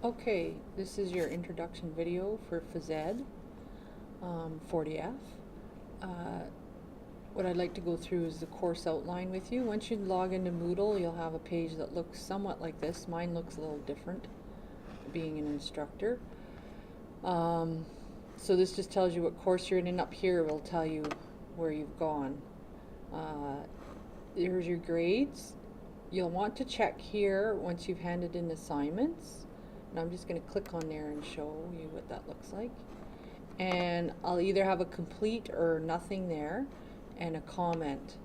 Okay, this is your introduction video for Phys Ed 40F. Uh, what I'd like to go through is the course outline with you. Once you log into Moodle, you'll have a page that looks somewhat like this. Mine looks a little different, being an instructor. So this just tells you what course you're in, and up here will tell you where you've gone. Uh, Here's your grades. You'll want to check here once you've handed in assignments. And I'm just going to click on there and show you what that looks like. And I'll either have a complete or nothing there and a comment,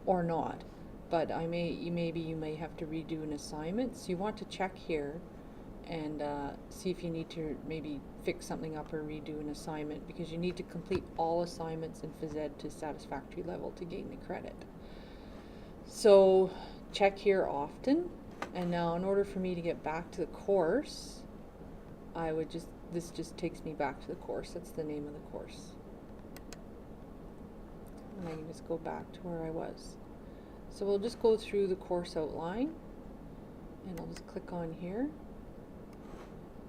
or not. But maybe you may have to redo an assignment. So you want to check here and see if you need to maybe fix something up or redo an assignment, because you need to complete all assignments in Phys Ed to satisfactory level to gain the credit. So check here often. And now in order for me to get back to the course, this just takes me back to the course. That's the name of the course. And I can just go back to where I was. So we'll just go through the course outline, and I'll just click on here,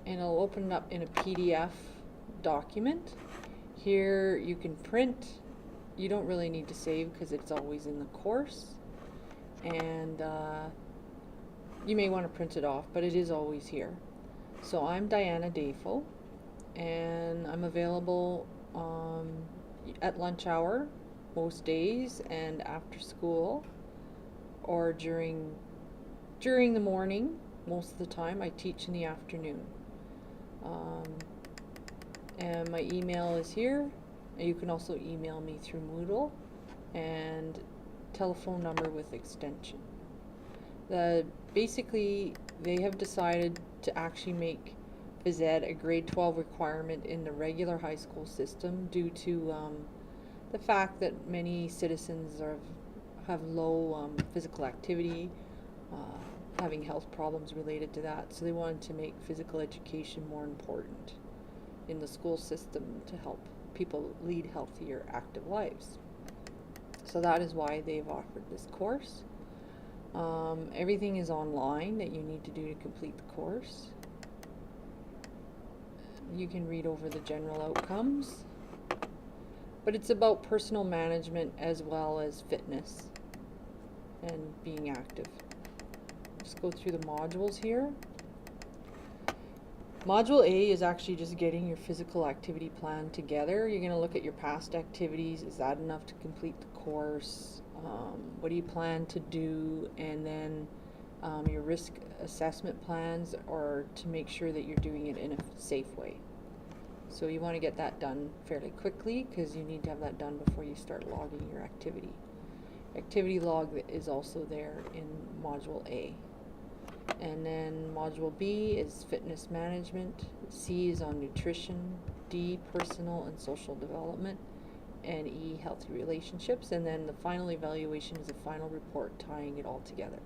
and I'll open it up in a PDF document. Here you can print. You don't really need to save because it's always in the course. And you may want to print it off, but it is always here. So I'm Diana Dafo, and I'm available at lunch hour most days, and after school, or during the morning. Most of the time I teach in the afternoon. And my email is here. You can also email me through Moodle, and telephone number with extension. Basically, they have decided to actually make Phys Ed a grade 12 requirement in the regular high school system due to the fact that many citizens have low physical activity, having health problems related to that. So they wanted to make physical education more important in the school system to help people lead healthier, active lives. So that is why they've offered this course. Everything is online that you need to do to complete the course. You can read over the general outcomes, but it's about personal management as well as fitness and being active. Just go through the modules here. Module A is actually just getting your physical activity plan together. You're going to look at your past activities. Is that enough to complete the course? What do you plan to do? And then your risk assessment plans, or to make sure that you're doing it in a safe way. So you want to get that done fairly quickly, because you need to have that done before you start logging your activity. Activity log is also there in Module A. And then Module B is fitness management, C is on nutrition, D personal and social development, and E healthy relationships. And then the final evaluation is a final report tying it all together.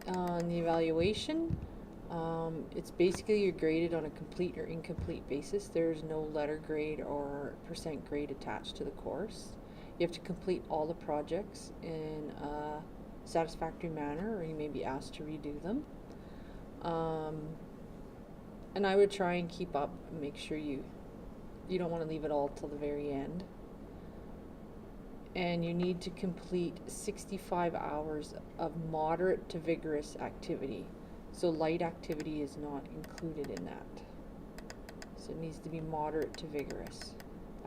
On the evaluation, it's basically you're graded on a complete or incomplete basis. There's no letter grade or percent grade attached to the course. You have to complete all the projects in a satisfactory manner, or you may be asked to redo them. And I would try and keep up and make sure you don't want to leave it all till the very end. And you need to complete 65 hours of moderate to vigorous activity. So light activity is not included in that. So it needs to be moderate to vigorous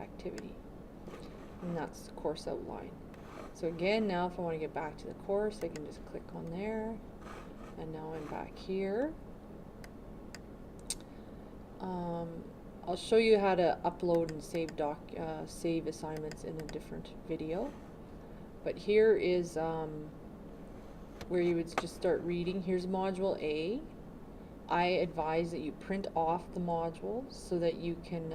activity. And that's the course outline. So again, now if I want to get back to the course, I can just click on there. And now I'm back here. I'll show you how to upload and save assignments in a different video. But here is where you would just start reading. Here's Module A. I advise that you print off the modules so that you can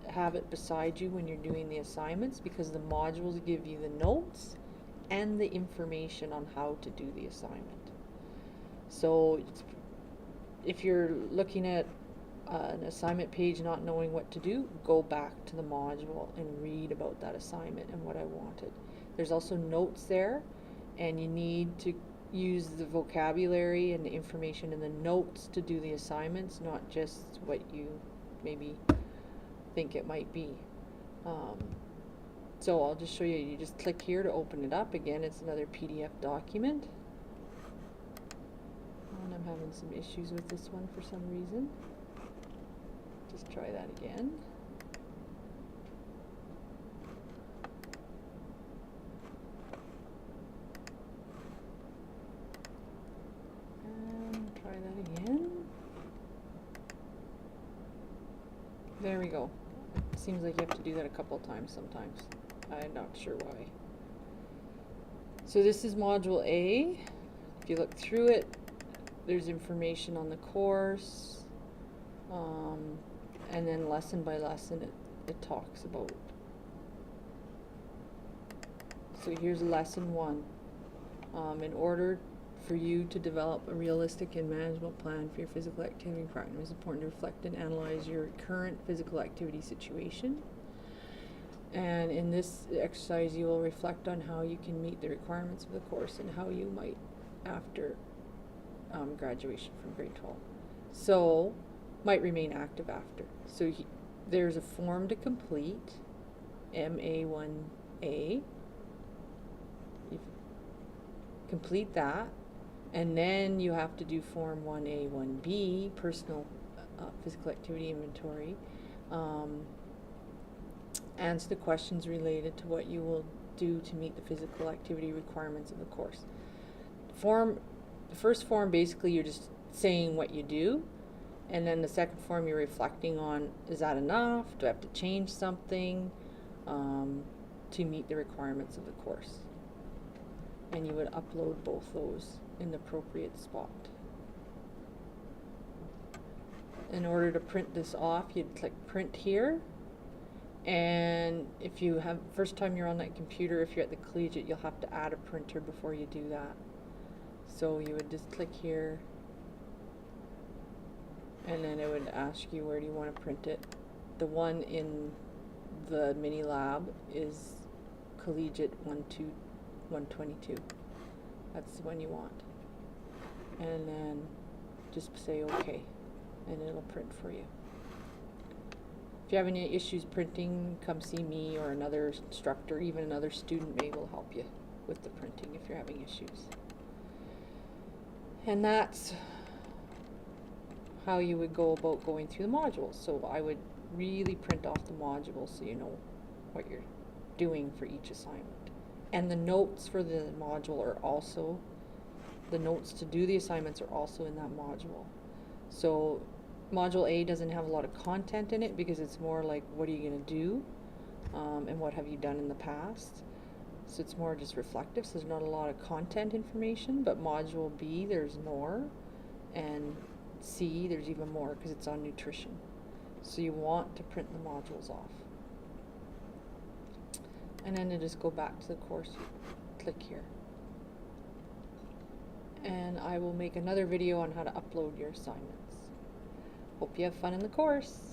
have it beside you when you're doing the assignments, because the modules give you the notes and the information on how to do the assignment. So if you're looking at an assignment page not knowing what to do, go back to the module and read about that assignment and what I wanted. There's also notes there, and you need to use the vocabulary and the information in the notes to do the assignments, not just what you maybe think it might be. So I'll just show you. You just click here to open it up. Again, it's another PDF document. And I'm having some issues with this one for some reason. Just try that again. And try that again. There we go. Seems like you have to do that a couple of times sometimes. I'm not sure why. So this is Module A. If you look through it, there's information on the course, and then lesson by lesson it talks about. So here's lesson 1. In order for you to develop a realistic and manageable plan for your physical activity program, it's important to reflect and analyze your current physical activity situation. And in this exercise, you will reflect on how you can meet the requirements of the course and how you might after graduation from grade 12. So, might remain active after. So there's a form to complete, MA1A. You complete that, and then you have to do Form 1A, 1B, personal physical activity inventory. Answer the questions related to what you will do to meet the physical activity requirements of the course. The first form, basically you're just saying what you do, and then the second form you're reflecting on, is that enough? Do I have to change something to meet the requirements of the course? And you would upload both those in the appropriate spot. In order to print this off, you'd click print here. And if you have, first time you're on that computer, if you're at the collegiate, you'll have to add a printer before you do that. So you would just click here, and then it would ask you where do you want to print it. The one in the mini lab is collegiate 122. That's the one you want. And then just say OK, and it'll print for you. If you have any issues printing, come see me or another instructor, even another student maybe will help you with the printing if you're having issues. And that's how you would go about going through the modules. So I would really print off the modules so you know what you're doing for each assignment. And the notes for the module are also, the notes to do the assignments are also in that module. So Module A doesn't have a lot of content in it because it's more like what are you going to do and what have you done in the past. So it's more just reflective, so there's not a lot of content information, but Module B there's more, and C there's even more because it's on nutrition. So you want to print the modules off. And then to just go back to the course, click here. And I will make another video on how to upload your assignments. Hope you have fun in the course.